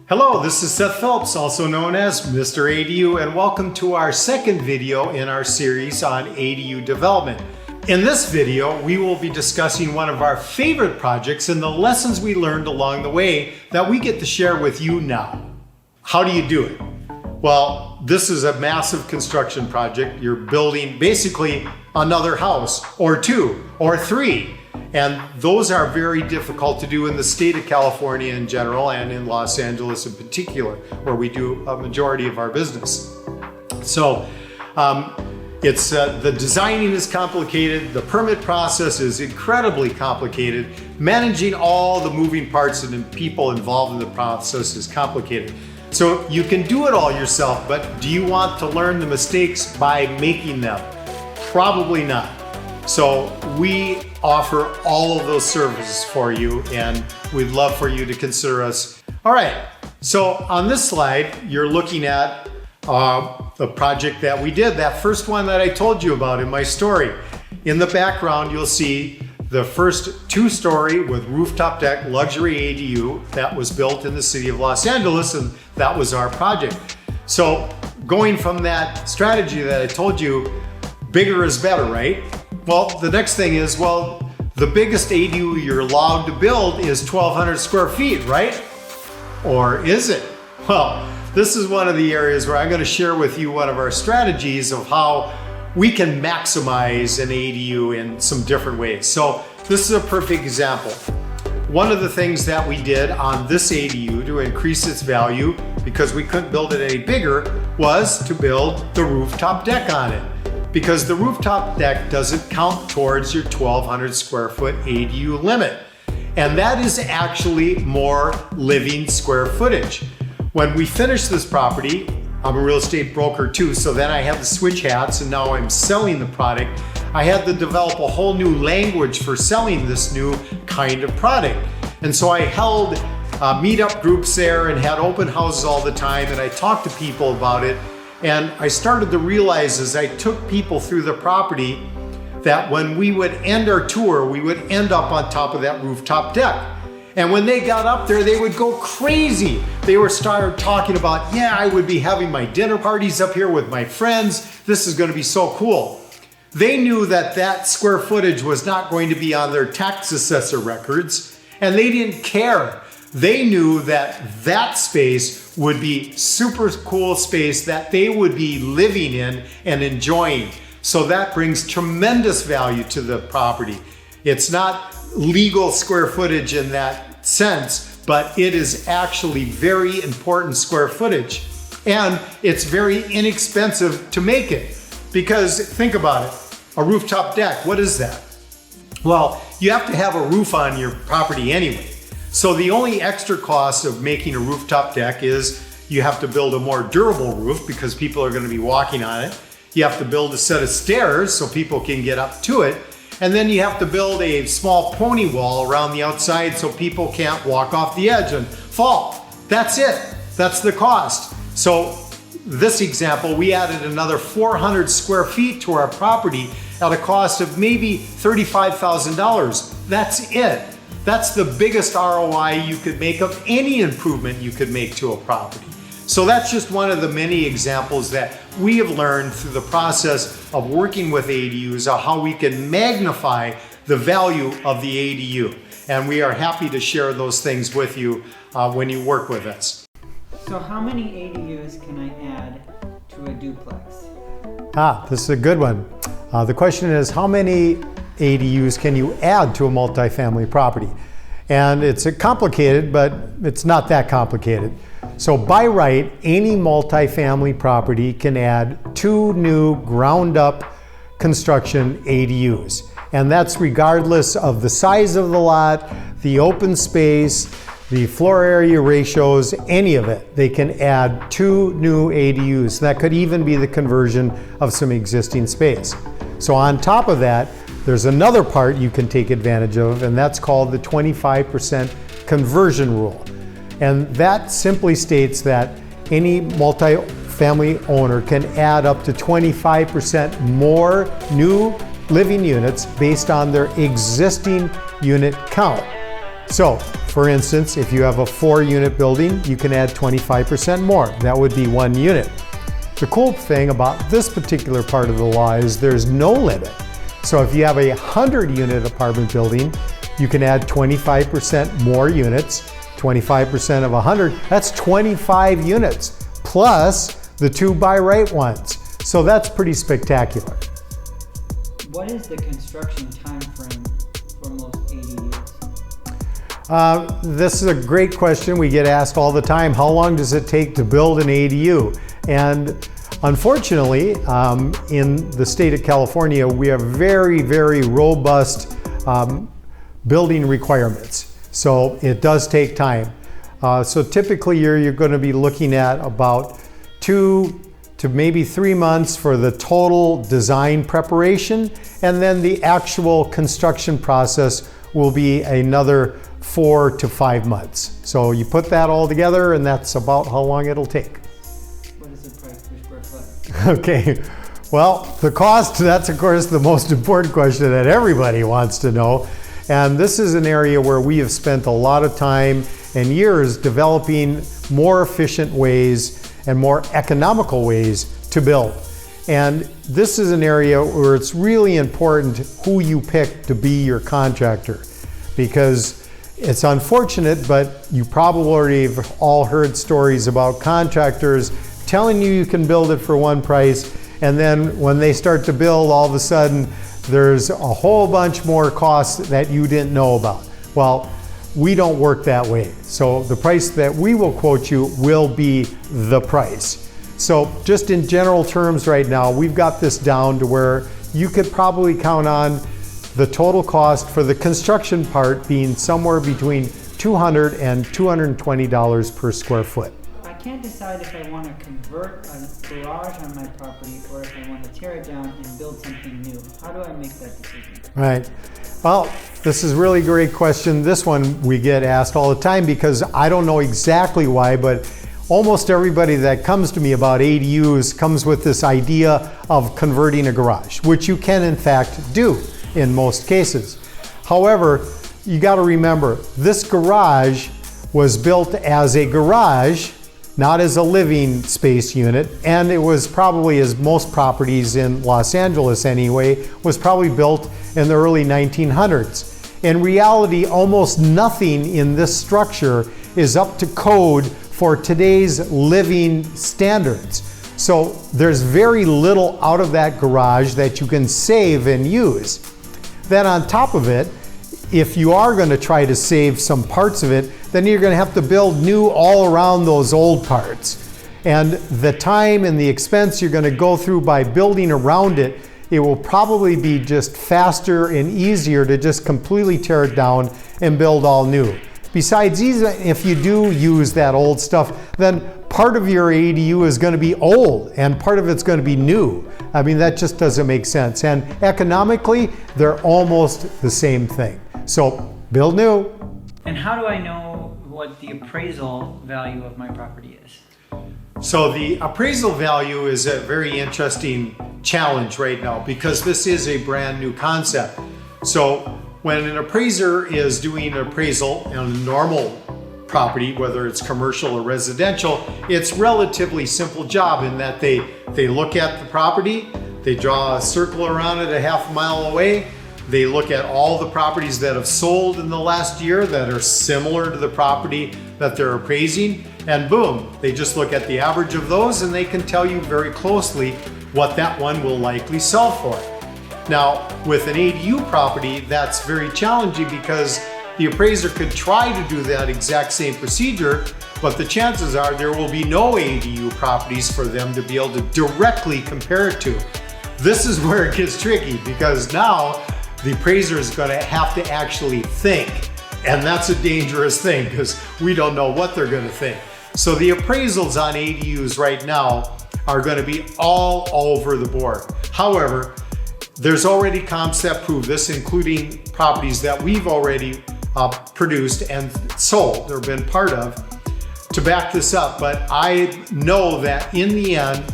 Hello, this is Seth Phillips, also known as Mr. ADU, and welcome to our second video in our series on ADU development. In this video, we will be discussing one of our favorite projects and the lessons we learned along the way that we get to share with you now. How do you do it? Well, this is a massive construction project. You're building basically another house, or two, or three. And those are very difficult to do in the state of California in general and in Los Angeles in particular, where we do a majority of our business. So the designing is complicated, the permit process is incredibly complicated, managing all the moving parts and people involved in the process is complicated. So you can do it all yourself, but do you want to learn the mistakes by making them? Probably not. So we offer all of those services for you, and we'd love for you to consider us. All right, so on this slide, you're looking at the project that we did, that first one that I told you about in my story. In the background, you'll see the first two-story with rooftop deck luxury ADU that was built in the city of Los Angeles, and that was our project. So going from that strategy that I told you, bigger is better, right? Well, the next thing is, the biggest ADU you're allowed to build is 1,200 square feet, right? Or is it? Well, this is one of the areas where I'm going to share with you one of our strategies of how we can maximize an ADU in some different ways. So this is a perfect example. One of the things that we did on this ADU to increase its value, because we couldn't build it any bigger, was to build the rooftop deck on it. Because the rooftop deck doesn't count towards your 1,200 square foot ADU limit. And that is actually more living square footage. When we finished this property, I'm a real estate broker too, so then I had to switch hats and now I'm selling the product. I had to develop a whole new language for selling this new kind of product. And so I held meetup groups there and had open houses all the time, and I talked to people about it. And I started to realize as I took people through the property that when we would end our tour, we would end up on top of that rooftop deck. And when they got up there, they would go crazy. They were started talking about, yeah, I would be having my dinner parties up here with my friends. This is going to be so cool. They knew that that square footage was not going to be on their tax assessor records, and they didn't care. They knew that that space would be super cool space that they would be living in and enjoying. So that brings tremendous value to the property. It's not legal square footage in that sense, but it is actually very important square footage. And it's very inexpensive to make it. Because think about it, a rooftop deck, what is that? Well, you have to have a roof on your property anyway. So the only extra cost of making a rooftop deck is you have to build a more durable roof because people are going to be walking on it. You have to build a set of stairs so people can get up to it. And then you have to build a small pony wall around the outside so people can't walk off the edge and fall. That's it. That's the cost. So this example, we added another 400 square feet to our property at a cost of maybe $35,000. That's it. That's the biggest ROI you could make of any improvement you could make to a property. So that's just one of the many examples that we have learned through the process of working with ADUs of how we can magnify the value of the ADU. And we are happy to share those things with you when you work with us. So how many ADUs can I add to a duplex? This is a good one. The question is, how many ADUs can you add to a multifamily property? And it's complicated, but it's not that complicated. So by right, any multifamily property can add 2 new ground-up construction ADUs. And that's regardless of the size of the lot, the open space, the floor area ratios, any of it. They can add 2 new ADUs. That could even be the conversion of some existing space. So on top of that, there's another part you can take advantage of, and that's called the 25% conversion rule. And that simply states that any multifamily owner can add up to 25% more new living units based on their existing unit count. So For instance, if you have a 4-unit building, you can add 25% more. That would be 1 unit. The cool thing about this particular part of the law is there's no limit. So if you have a 100-unit apartment building, you can add 25% more units. 25% of 100, that's 25 units, plus the 2 by right ones. So that's pretty spectacular. What is the construction time frame for most ADUs? This is a great question we get asked all the time. How long does it take to build an ADU? And unfortunately, in the state of California, we have very, very robust building requirements. So it does take time. So typically you're going to be looking at about 2 to maybe 3 months for the total design preparation, and then the actual construction process will be another 4 to 5 months. So you put that all together and that's about how long it'll take. What is the price per square foot? Okay, well, the cost, that's of course the most important question that everybody wants to know. And this is an area where we have spent a lot of time and years developing more efficient ways and more economical ways to build. And this is an area where it's really important who you pick to be your contractor, because it's unfortunate, but you probably already have all heard stories about contractors telling you can build it for one price, and then when they start to build, all of a sudden there's a whole bunch more costs that you didn't know about. Well, we don't work that way. So the price that we will quote you will be the price. So just in general terms right now, we've got this down to where you could probably count on the total cost for the construction part being somewhere between $200 and $220 per square foot. I can't decide if I want to convert a garage on my property or if I want to tear it down and build something new. How do I make that decision? Right. Well, this is really a great question. This one we get asked all the time because I don't know exactly why, but almost everybody that comes to me about ADUs comes with this idea of converting a garage, which you can in fact do in most cases. However, you got to remember, this garage was built as a garage, not as a living space unit, and it was probably, as most properties in Los Angeles anyway, was probably built in the early 1900s. In reality, almost nothing in this structure is up to code for today's living standards. So there's very little out of that garage that you can save and use. Then on top of it, if you are going to try to save some parts of it, then you're going to have to build new all around those old parts. And the time and the expense you're going to go through by building around it, it will probably be just faster and easier to just completely tear it down and build all new. Besides, even if you do use that old stuff, then part of your ADU is going to be old and part of it's going to be new. I mean, that just doesn't make sense. And economically, they're almost the same thing. So build new. And how do I know what the appraisal value of my property is? So the appraisal value is a very interesting challenge right now because this is a brand new concept. So when an appraiser is doing an appraisal on a normal property, whether it's commercial or residential, it's relatively simple job in that they look at the property, they draw a circle around it a half mile away, they look at all the properties that have sold in the last year that are similar to the property that they're appraising, and boom, they just look at the average of those and they can tell you very closely what that one will likely sell for. Now, with an ADU property, that's very challenging because the appraiser could try to do that exact same procedure, but the chances are there will be no ADU properties for them to be able to directly compare it to. This is where it gets tricky because now the appraiser is going to have to actually think, and that's a dangerous thing because we don't know what they're going to think. So the appraisals on ADUs right now are going to be all over the board. However, there's already comps that prove this, including properties that we've already produced and sold or been part of to back this up. But I know that in the end,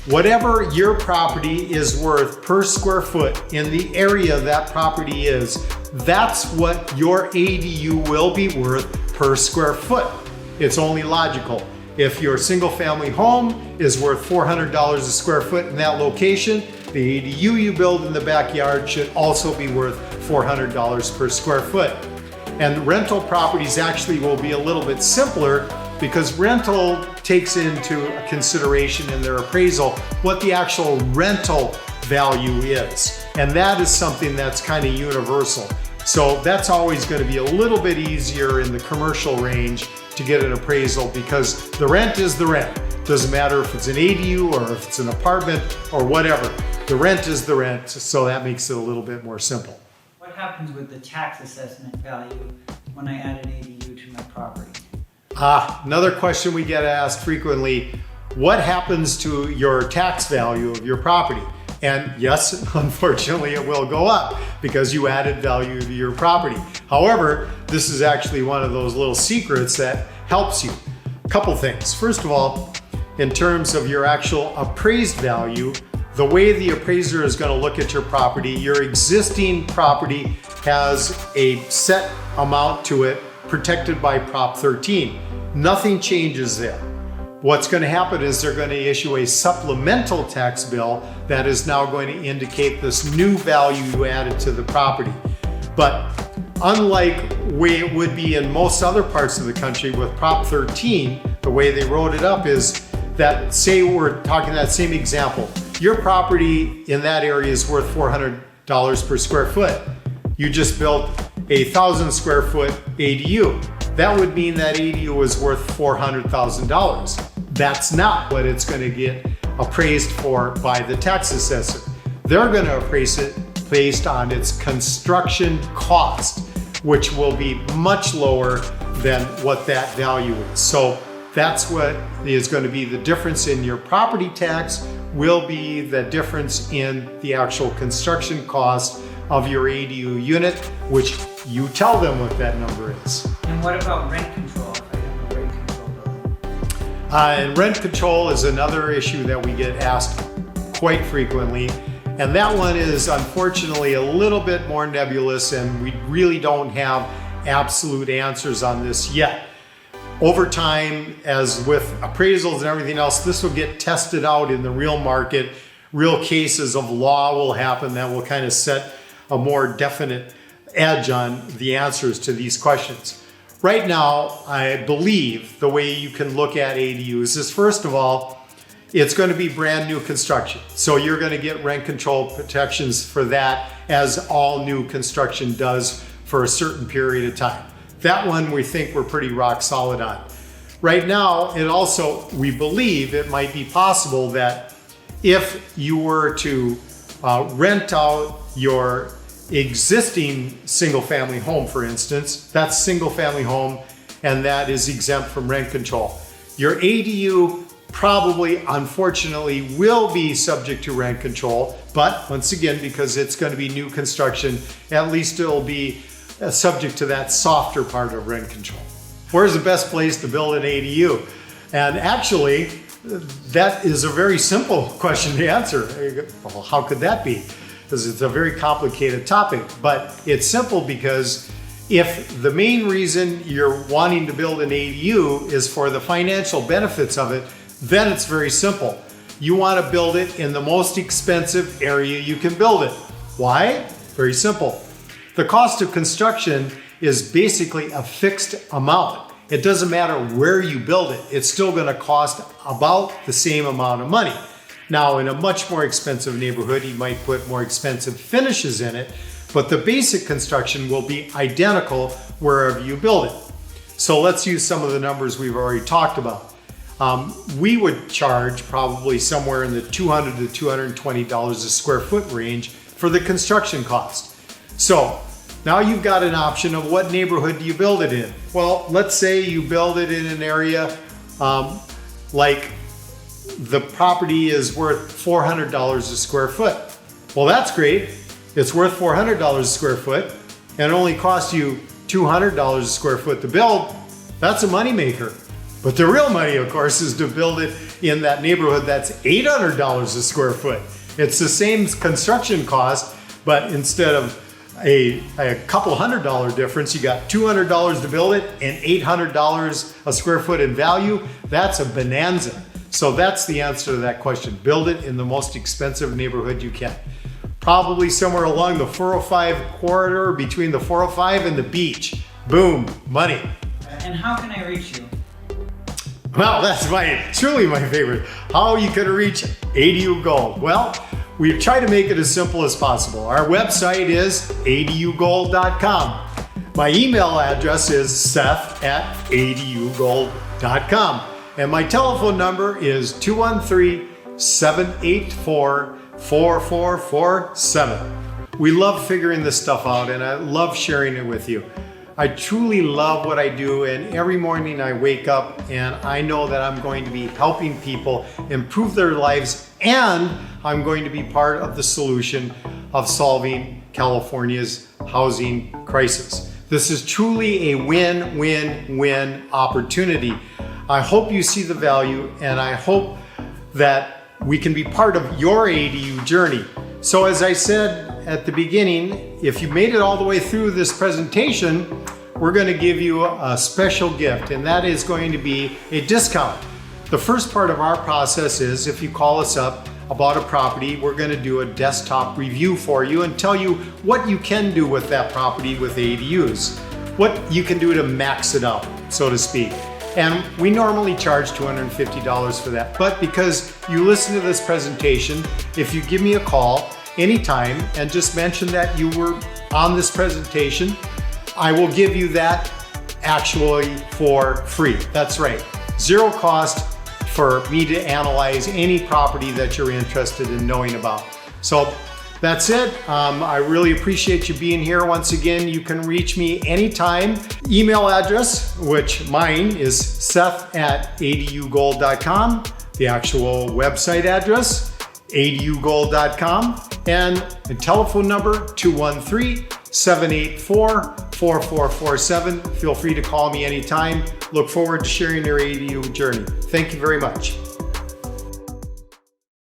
whatever your property is worth per square foot in the area that property is, that's what your ADU will be worth per square foot. It's only logical. If your single family home is worth $400 a square foot in that location, the ADU you build in the backyard should also be worth $400 per square foot. And rental properties actually will be a little bit simpler because rental takes into consideration in their appraisal what the actual rental value is. And that is something that's kind of universal. So that's always going to be a little bit easier in the commercial range to get an appraisal because the rent is the rent. Doesn't matter if it's an ADU or if it's an apartment or whatever. The rent is the rent, so that makes it a little bit more simple. What happens with the tax assessment value when I add an ADU to my property? Another question we get asked frequently, what happens to your tax value of your property? And yes, unfortunately, it will go up because you added value to your property. However, this is actually one of those little secrets that helps you. A couple things. First of all, in terms of your actual appraised value, the way the appraiser is going to look at your property, your existing property has a set amount to it protected by Prop 13. Nothing changes there. What's going to happen is they're going to issue a supplemental tax bill that is now going to indicate this new value you added to the property. But unlike the way it would be in most other parts of the country with Prop 13, the way they wrote it up is that, say we're talking that same example, your property in that area is worth $400 per square foot. You just built a 1,000 square foot ADU. That would mean that ADU is worth $400,000. That's not what it's going to get appraised for by the tax assessor. They're going to appraise it based on its construction cost, which will be much lower than what that value is. So that's what is going to be the difference in your property tax, will be the difference in the actual construction cost of your ADU unit, which you tell them what that number is. And what about rent control if I have a rent control building? And rent control is another issue that we get asked quite frequently. And that one is unfortunately a little bit more nebulous, and we really don't have absolute answers on this yet. Over time, as with appraisals and everything else, this will get tested out in the real market. Real cases of law will happen that will kind of set a more definite edge on the answers to these questions. Right now, I believe the way you can look at ADUs is, first of all, it's going to be brand new construction. So you're going to get rent control protections for that, as all new construction does for a certain period of time. That one we think we're pretty rock solid on. Right now, it also, we believe it might be possible that if you were to rent out your existing single family home, for instance, that's single family home and that is exempt from rent control. Your ADU probably, unfortunately, will be subject to rent control, but once again, because it's going to be new construction, at least it'll be subject to that softer part of rent control. Where's the best place to build an ADU? And actually, that is a very simple question to answer. Well, how could that be? Because it's a very complicated topic, but it's simple because if the main reason you're wanting to build an ADU is for the financial benefits of it, then it's very simple. You want to build it in the most expensive area you can build it. Why? Very simple. The cost of construction is basically a fixed amount. It doesn't matter where you build it, it's still going to cost about the same amount of money. Now, in a much more expensive neighborhood, you might put more expensive finishes in it, but the basic construction will be identical wherever you build it. So let's use some of the numbers we've already talked about. We would charge probably somewhere in the $200 to $220 a square foot range for the construction cost. So now you've got an option of what neighborhood do you build it in. Well, let's say you build it in an area like the property is worth $400 a square foot. Well, that's great. It's worth $400 a square foot and it only costs you $200 a square foot to build. That's a moneymaker. But the real money, of course, is to build it in that neighborhood that's $800 a square foot. It's the same construction cost, but instead of a couple $100 difference. You got $200 to build it and $800 a square foot in value. That's a bonanza. So that's the answer to that question. Build it in the most expensive neighborhood you can. Probably somewhere along the 405 corridor between the 405 and the beach. Boom, money. And how can I reach you? Well, that's truly my favorite. How you can reach ADU Gold? Well, we've tried to make it as simple as possible. Our website is adugold.com. My email address is seth@adugold.com. And my telephone number is 213-784-4447. We love figuring this stuff out, and I love sharing it with you. I truly love what I do, and every morning I wake up and I know that I'm going to be helping people improve their lives, and I'm going to be part of the solution of solving California's housing crisis. This is truly a win-win-win opportunity. I hope you see the value, and I hope that we can be part of your ADU journey. So as I said at the beginning, if you made it all the way through this presentation, we're going to give you a special gift, and that is going to be a discount. The first part of our process is if you call us up about a property, we're going to do a desktop review for you and tell you what you can do with that property with ADUs, what you can do to max it out, so to speak. And we normally charge $250 for that. But because you listen to this presentation, if you give me a call anytime and just mention that you were on this presentation, I will give you that actually for free. That's right. Zero cost for me to analyze any property that you're interested in knowing about. So that's it. I really appreciate you being here. Once again, you can reach me anytime. Email address, which mine is seth@adugold.com. The actual website address, adugold.com. And the telephone number, 213-784-4447. Feel free to call me anytime. Look forward to sharing your ADU journey. Thank you very much.